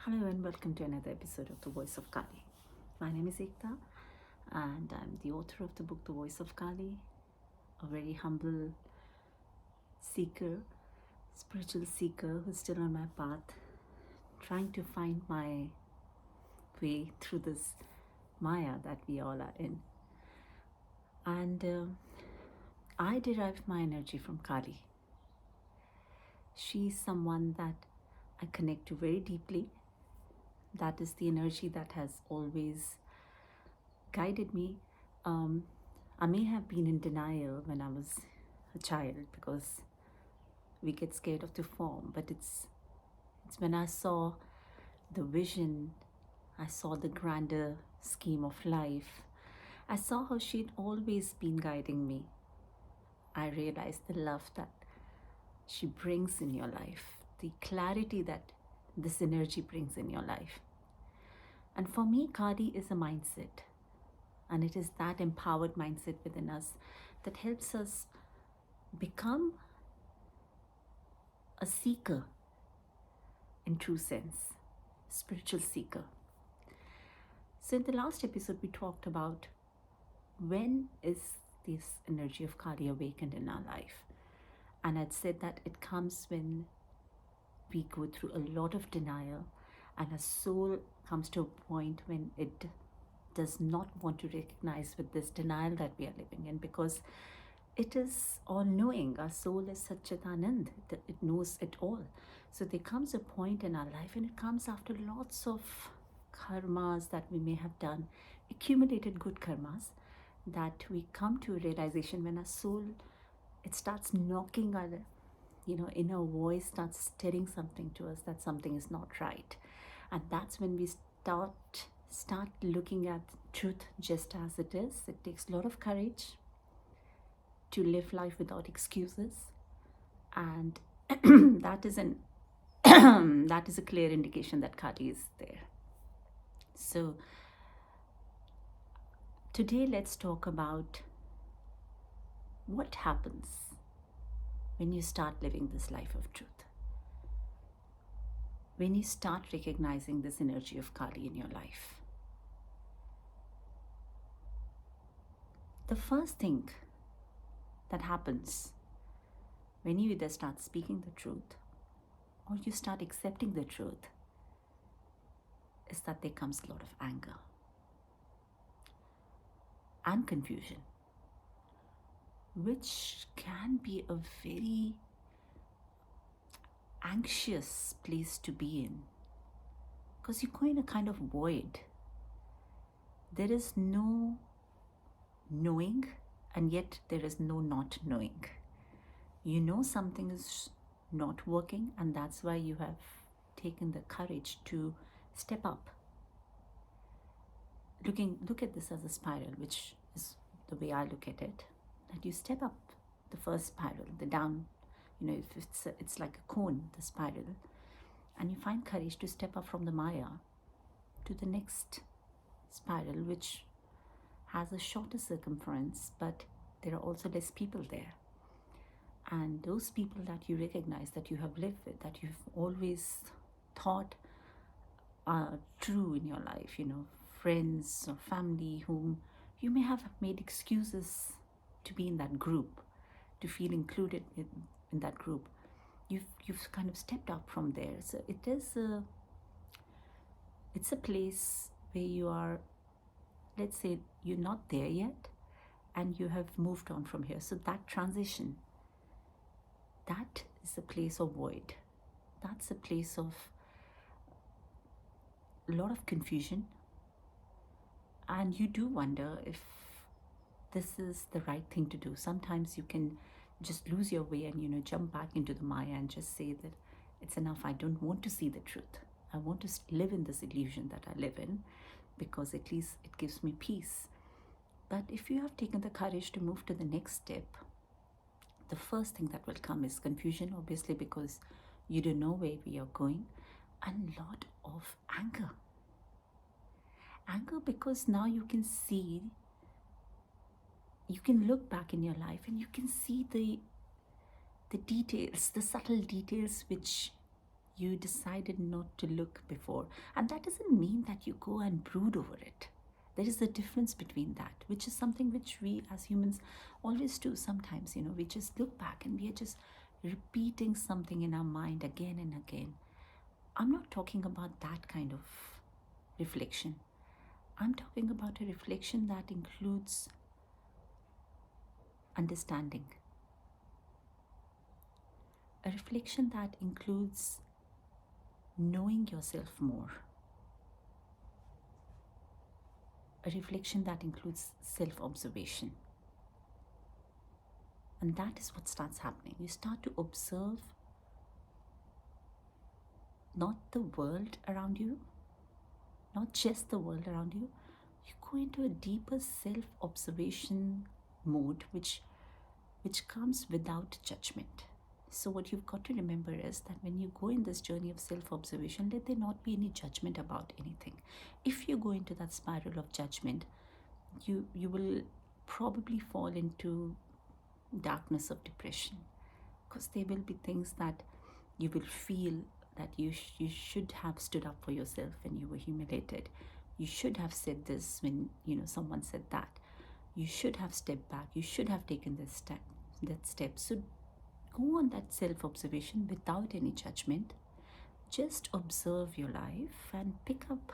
Hello and welcome to another episode of The Voice of Kali. My name is Ekta and I'm the author of the book The Voice of Kali, a very humble seeker, spiritual seeker who's still on my path, trying to find my way through this Maya that we all are in. And I derived my energy from Kali. She's someone that I connect to very deeply. That is the energy that has always guided me. I may have been in denial when I was a child because we get scared of the form, but it's when I saw the vision, I saw the grander scheme of life, I saw how she'd always been guiding me. I realized the love that she brings in your life, the clarity that this energy brings in your life. And for me, Kali is a mindset. And it is that empowered mindset within us that helps us become a seeker in true sense, spiritual seeker. So in the last episode, we talked about when is this energy of Kali awakened in our life. And I'd said that it comes when we go through a lot of denial and our soul comes to a point when it does not want to recognize with this denial that we are living in, because it is all knowing. Our soul is Satchitanand, it knows it all. So there comes a point in our life, and it comes after lots of karmas that we may have done, accumulated good karmas, that we come to a realization when our soul, it starts knocking our inner voice starts telling something to us that something is not right. And that's when we start looking at truth just as it is. It takes a lot of courage to live life without excuses, and that is an that is a clear indication that Kali is there. So today let's talk about what happens when you start living this life of truth, when you start recognizing this energy of Kali in your life. The first thing that happens when you either start speaking the truth or you start accepting the truth is that there comes a lot of anger and confusion, which can be a very anxious place to be in, because you go in a kind of void. There is no knowing, and yet there is no not knowing. You know something is not working, and that's why you have taken the courage to step up. Look at this as a spiral, which is the way I look at it. That you step up the first spiral, the down, if it's like a cone, the spiral, and you find courage to step up from the Maya to the next spiral, which has a shorter circumference, but there are also less people there. And those people that you recognize, that you have lived with, that you've always thought are true in your life, friends or family whom you may have made excuses to be in that group, to feel included in that group. You've kind of stepped up from there. So it's a place where you are, let's say you're not there yet, and you have moved on from here. So that transition, that is a place of void. That's a place of a lot of confusion. And you do wonder if this is the right thing to do. Sometimes you can just lose your way and, jump back into the Maya and just say that it's enough. I don't want to see the truth. I want to live in this illusion that I live in, because at least it gives me peace. But if you have taken the courage to move to the next step, the first thing that will come is confusion, obviously, because you don't know where we are going, and a lot of anger. Anger because now you can see, you can look back in your life and you can see the details, the subtle details which You decided not to look before. And that doesn't mean that you go and brood over it. There is a difference between that, which is something which we as humans always do sometimes. We just look back and we are just repeating something in our mind again and again. I'm not talking about that kind of reflection. I'm talking about a reflection that includes understanding, a reflection that includes knowing yourself more, a reflection that includes self observation. And that is what starts happening. You start to observe not the world around you, not just the world around you. You go into a deeper self observation mode, which comes without judgment. So, what you've got to remember is that when you go in this journey of self observation, let there not be any judgment about anything. If you go into that spiral of judgment, you will probably fall into darkness of depression, because there will be things that you will feel that you should have stood up for yourself when you were humiliated. You should have said this when someone said that. You should have stepped back. You should have taken that step. So go on that self observation without any judgment. Just observe your life and pick up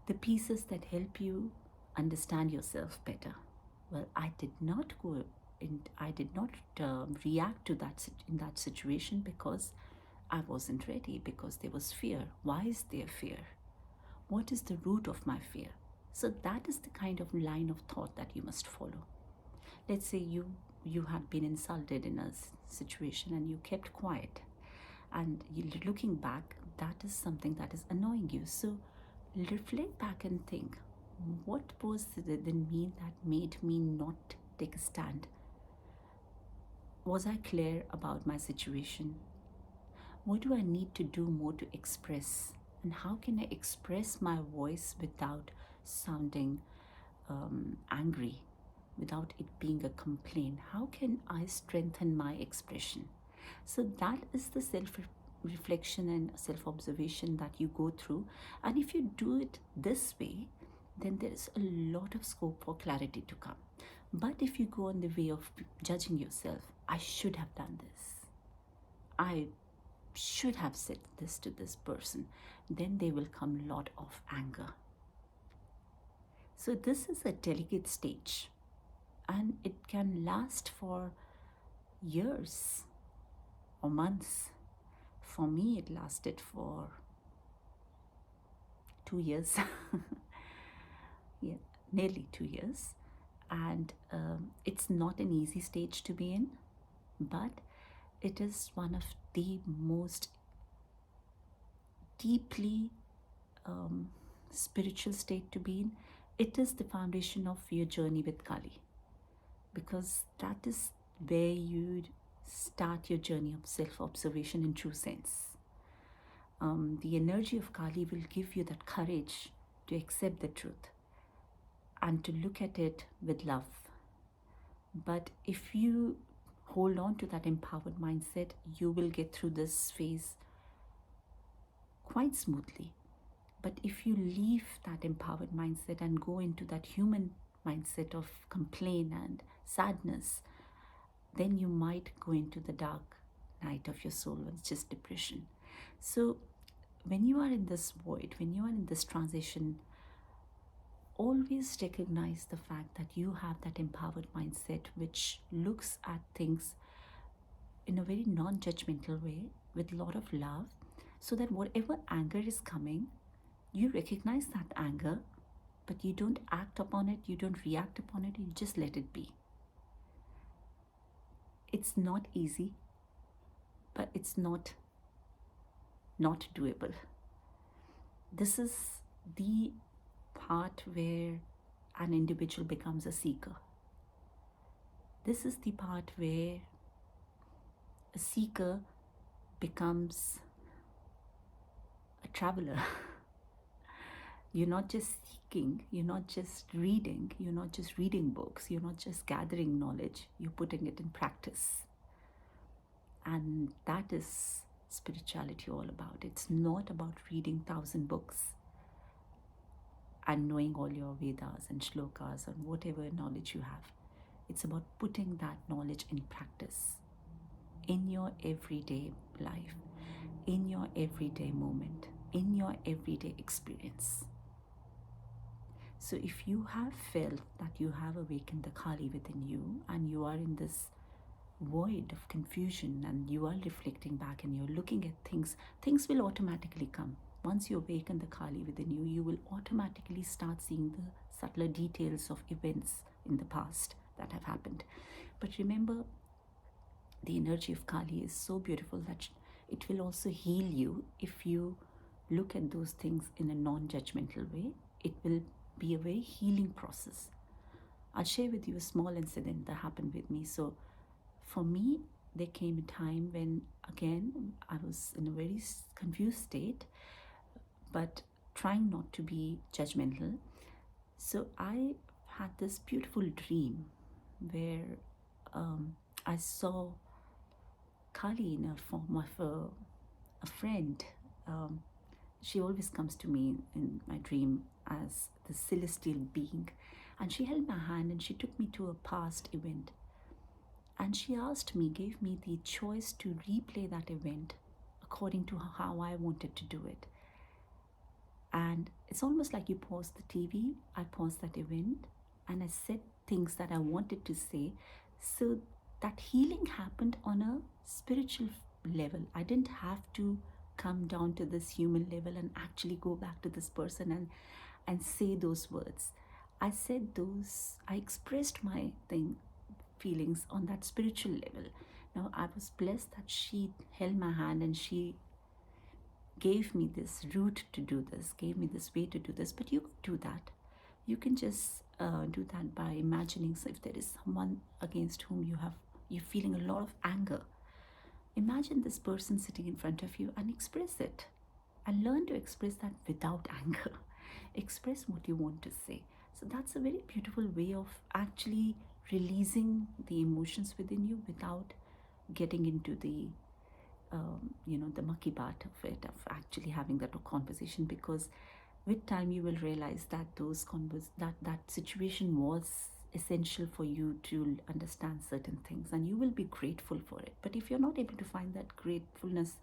the pieces that help you understand yourself better. Well, I did not react to that in that situation because I wasn't ready, because there was fear. Why is there fear? What is the root of my fear? So that is the kind of line of thought that you must follow. Let's say you had been insulted in a situation and you kept quiet, and looking back, that is something that is annoying you. So reflect back and think, what was the me that made me not take a stand? Was I clear about my situation? What do I need to do more to express? And how can I express my voice without sounding angry, without it being a complaint? How can I strengthen my expression? So that is the reflection and self observation that you go through. And if you do it this way, then there is a lot of scope for clarity to come. But if you go on the way of judging yourself, I should have done this, I should have said this to this person, then there will come a lot of anger. So this is a delicate stage, and it can last for years or months. For me, it lasted for 2 years. Yeah, nearly 2 years. And it's not an easy stage to be in, but it is one of the most deeply spiritual state to be in. It is the foundation of your journey with Kali, because that is where you start your journey of self-observation in true sense. The energy of Kali will give you that courage to accept the truth and to look at it with love. But if you hold on to that empowered mindset, you will get through this phase quite smoothly. But if you leave that empowered mindset and go into that human mindset of complaint and sadness, then you might go into the dark night of your soul, which is just depression. So when you are in this void, when you are in this transition, always recognize the fact that you have that empowered mindset which looks at things in a very non-judgmental way with a lot of love, so that whatever anger is coming, you recognize that anger, but you don't act upon it, you don't react upon it, you just let it be. It's not easy, but it's not doable. This is the part where an individual becomes a seeker. This is the part where a seeker becomes a traveler. You're not just seeking, you're not just reading, you're not just reading books, you're not just gathering knowledge, you're putting it in practice. And that is spirituality all about. It's not about reading 1,000 books and knowing all your Vedas and shlokas and whatever knowledge you have. It's about putting that knowledge in practice in your everyday life, in your everyday moment, in your everyday experience. So if you have felt that you have awakened the Kali within you and you are in this void of confusion and you are reflecting back and you're looking at things, things will automatically come. Once you awaken the Kali within you, you will automatically start seeing the subtler details of events in the past that have happened. But remember, the energy of Kali is so beautiful that it will also heal you if you look at those things in a non-judgmental way. It will be a very healing process. I'll share with you a small incident that happened with me. So for me, there came a time when, again, I was in a very confused state, but trying not to be judgmental. So I had this beautiful dream where I saw Kali in a form of a friend. Um, she always comes to me in my dream as the celestial being. And she held my hand and she took me to a past event. And she asked me, gave me the choice to replay that event according to how I wanted to do it. And it's almost like you pause the TV, I paused that event, and I said things that I wanted to say. So that healing happened on a spiritual level. I didn't have to come down to this human level and actually go back to this person and say those words. I said those, I expressed my feelings on that spiritual level. Now I was blessed that she held my hand and she gave me this route to do this, gave me this way to do this. But you could do that. You can just do that by imagining. So if there is someone against whom you're feeling a lot of anger, imagine this person sitting in front of you and express it. And learn to express that without anger. Express what you want to say. So that's a very beautiful way of actually releasing the emotions within you without getting into the the mucky part of it, of actually having that conversation, because with time you will realize that that situation was essential for you to understand certain things and you will be grateful for it. But if you're not able to find that gratefulness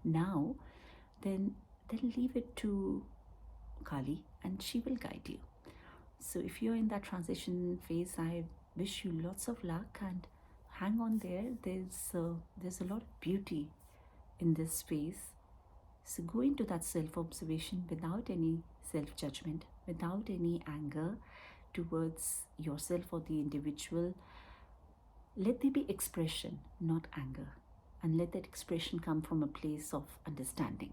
now, then leave it to Kali and she will guide you. So if you're in that transition phase, I wish you lots of luck and hang on there. There's a lot of beauty in this phase. So go into that self-observation without any self-judgment, without any anger towards yourself or the individual. Let there be expression, not anger. And let that expression come from a place of understanding.